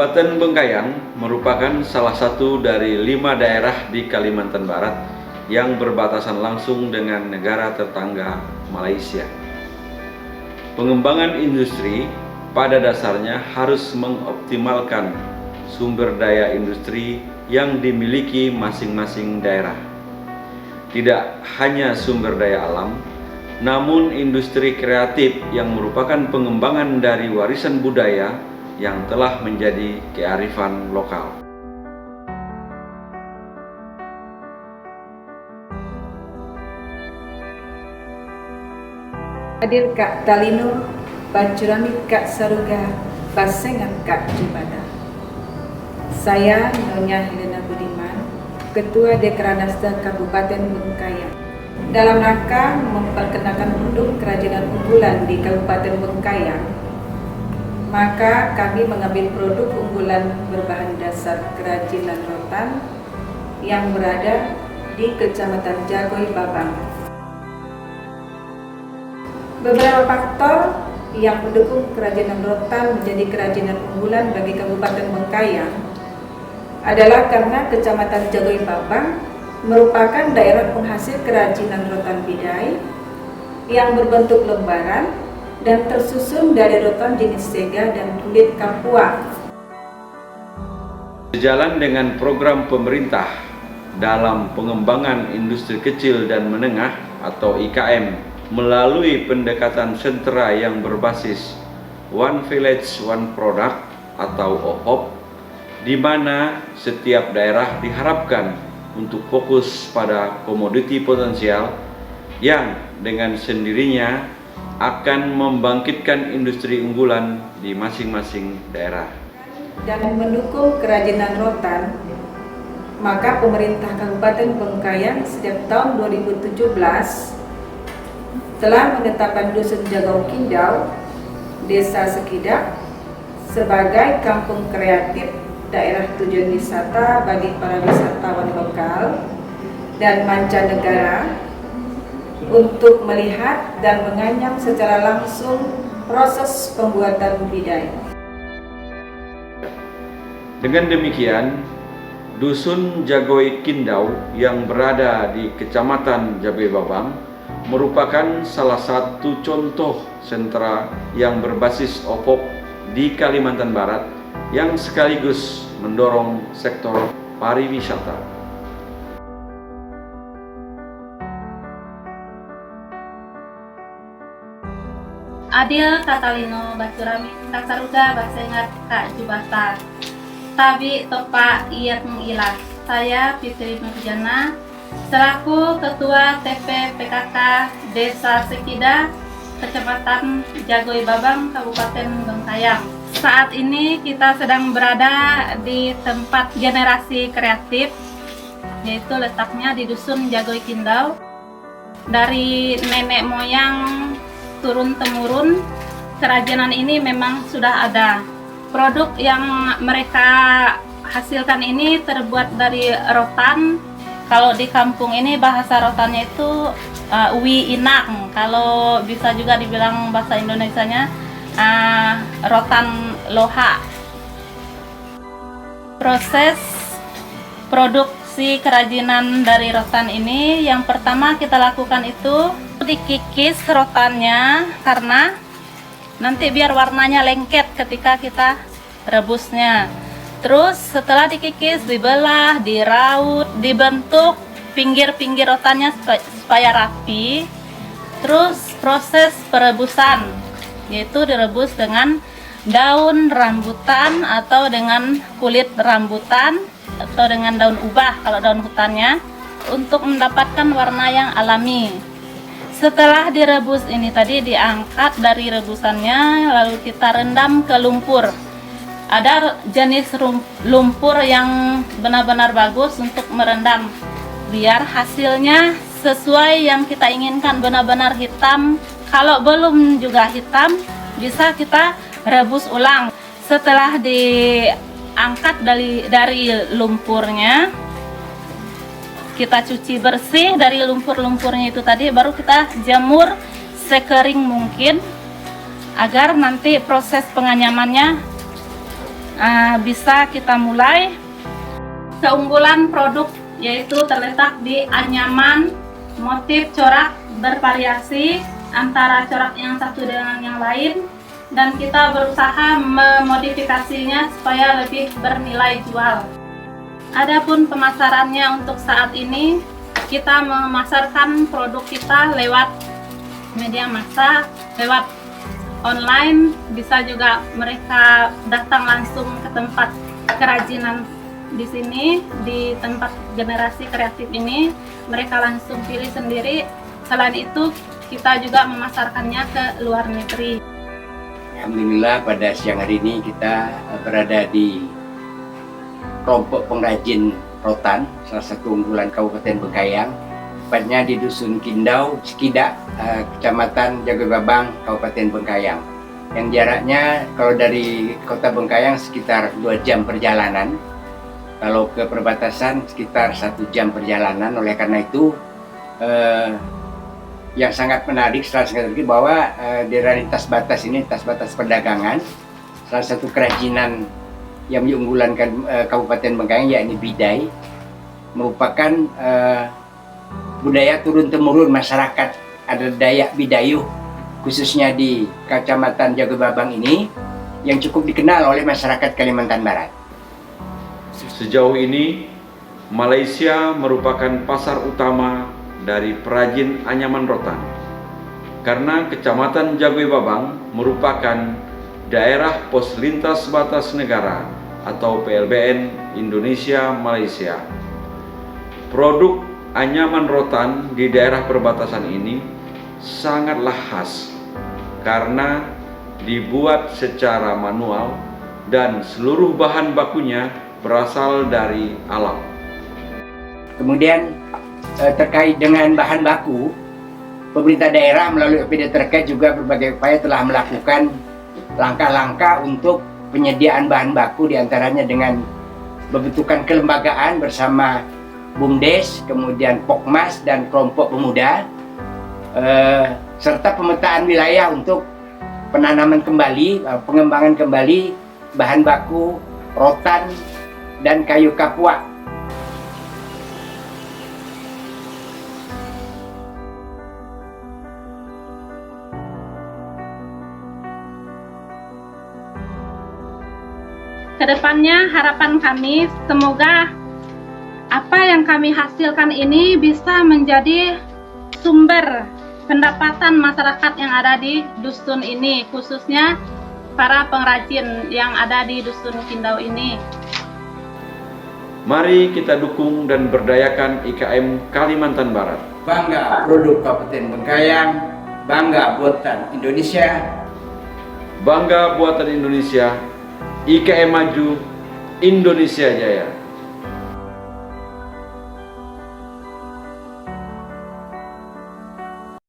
Kabupaten Bengkayang merupakan salah satu dari 5 daerah di Kalimantan Barat yang berbatasan langsung dengan negara tetangga Malaysia. Pengembangan industri pada dasarnya harus mengoptimalkan sumber daya industri yang dimiliki masing-masing daerah. Tidak hanya sumber daya alam, namun industri kreatif yang merupakan pengembangan dari warisan budaya yang telah menjadi kearifan lokal. Hadir Kak Talino, Bacuramit Kak Saruga, Basengan Kak Jibada. Saya Nyonya Helena Budiman, Ketua Dekranasda Kabupaten Bengkayang. Dalam rangka memperkenalkan produk kerajinan unggulan di Kabupaten Bengkayang, maka kami mengambil produk unggulan berbahan dasar kerajinan rotan yang berada di Kecamatan Jagoi Babang. Beberapa faktor yang mendukung kerajinan rotan menjadi kerajinan unggulan bagi Kabupaten Bengkayang adalah karena Kecamatan Jagoi Babang merupakan daerah penghasil kerajinan rotan bidai yang berbentuk lembaran dan tersusun dari rotan jenis sega dan kulit kapua. Sejalan dengan program pemerintah dalam pengembangan industri kecil dan menengah atau IKM melalui pendekatan sentra yang berbasis One Village One Product atau OVOP, di mana setiap daerah diharapkan untuk fokus pada komoditi potensial yang dengan sendirinya akan membangkitkan industri unggulan di masing-masing daerah. Dan mendukung kerajinan rotan, maka pemerintah Kabupaten Bengkayang sejak tahun 2017 telah menetapkan Dusun Jagau Kindau, Desa Sekidak sebagai kampung kreatif daerah tujuan wisata bagi para wisatawan lokal dan mancanegara untuk melihat dan menganyam secara langsung proses pembuatan bidai. Dengan demikian, Dusun Jagoi Kindau yang berada di Kecamatan Jagoi Babang merupakan salah satu contoh sentra yang berbasis OVOP di Kalimantan Barat yang sekaligus mendorong sektor pariwisata. Adil Katalino, Bacuramit Kak Saruga, Basengat Kak Jubata. Tabi Topa Iyat Mengilah. Saya Fitri Nurjana, selaku Ketua TP PKK Desa Sekida, Kecamatan Jagoi Babang, Kabupaten Bengkayang. Saat ini kita sedang berada di tempat generasi kreatif, yaitu letaknya di Dusun Jagoi Kindau. Dari nenek moyang turun-temurun, kerajinan ini memang sudah ada. Produk yang mereka hasilkan ini terbuat dari rotan. Kalau di kampung ini bahasa rotannya itu uwi inang. Kalau bisa juga dibilang bahasa Indonesianya rotan loha. Proses produksi kerajinan dari rotan ini yang pertama kita lakukan itu dikikis rotannya, karena nanti biar warnanya lengket ketika kita rebusnya. Terus setelah dikikis, dibelah, diraut, dibentuk pinggir-pinggir rotannya supaya rapi. Terus proses perebusan, yaitu direbus dengan daun rambutan atau dengan kulit rambutan atau dengan daun ubah kalau daun hutannya, untuk mendapatkan warna yang alami. Setelah direbus ini tadi diangkat dari rebusannya, lalu kita rendam ke lumpur. Ada jenis lumpur yang benar-benar bagus untuk merendam, biar hasilnya sesuai yang kita inginkan, benar-benar hitam. Kalau belum juga hitam, bisa kita rebus ulang. Setelah diangkat dari lumpurnya, kita cuci bersih dari lumpur-lumpurnya itu tadi, baru kita jemur sekering mungkin agar nanti proses penganyamannya bisa kita mulai. Keunggulan produk yaitu terletak di anyaman, motif corak bervariasi antara corak yang satu dengan yang lain, dan kita berusaha memodifikasinya supaya lebih bernilai jual. Adapun pemasarannya untuk saat ini, kita memasarkan produk kita lewat media massa, lewat online, bisa juga mereka datang langsung ke tempat kerajinan di sini, di tempat generasi kreatif ini, mereka langsung pilih sendiri. Selain itu, kita juga memasarkannya ke luar negeri. Alhamdulillah pada siang hari ini kita berada di kelompok pengrajin rotan, salah satu unggulan Kabupaten Bengkayang, tepatnya di Dusun Kindau, Sekidak, Kecamatan Jagababang, Kabupaten Bengkayang. Yang jaraknya kalau dari Kota Bengkayang sekitar 2 jam perjalanan. Kalau ke perbatasan sekitar 1 jam perjalanan. Oleh karena itu yang sangat menarik bahwa di tas batas ini, tas batas perdagangan, salah satu kerajinan yang diunggulkan Kabupaten Bengkayang yakni bidai, merupakan budaya turun-temurun masyarakat adat Dayak Bidayuh, khususnya di Kecamatan Jagababang ini, yang cukup dikenal oleh masyarakat Kalimantan Barat. Sejauh ini, Malaysia merupakan pasar utama dari perajin anyaman rotan. Karena Kecamatan Jagababang merupakan daerah pos lintas batas negara atau PLBN Indonesia-Malaysia. Produk anyaman rotan di daerah perbatasan ini sangatlah khas karena dibuat secara manual dan seluruh bahan bakunya berasal dari alam. Kemudian terkait dengan bahan baku, pemerintah daerah melalui OPD terkait juga berbagai upaya telah melakukan langkah-langkah untuk penyediaan bahan baku, diantaranya dengan pembentukan kelembagaan bersama BUMDes, kemudian Pokmas dan kelompok pemuda, serta pemetaan wilayah untuk penanaman kembali, pengembangan kembali bahan baku rotan dan kayu kapua. Kedepannya harapan kami semoga apa yang kami hasilkan ini bisa menjadi sumber pendapatan masyarakat yang ada di dusun ini, khususnya para pengrajin yang ada di Dusun Kindau ini. Mari kita dukung dan berdayakan IKM Kalimantan Barat. Bangga produk Kabupaten Bengkayang, bangga buatan Indonesia. Bangga buatan Indonesia, IKM maju, Indonesia jaya.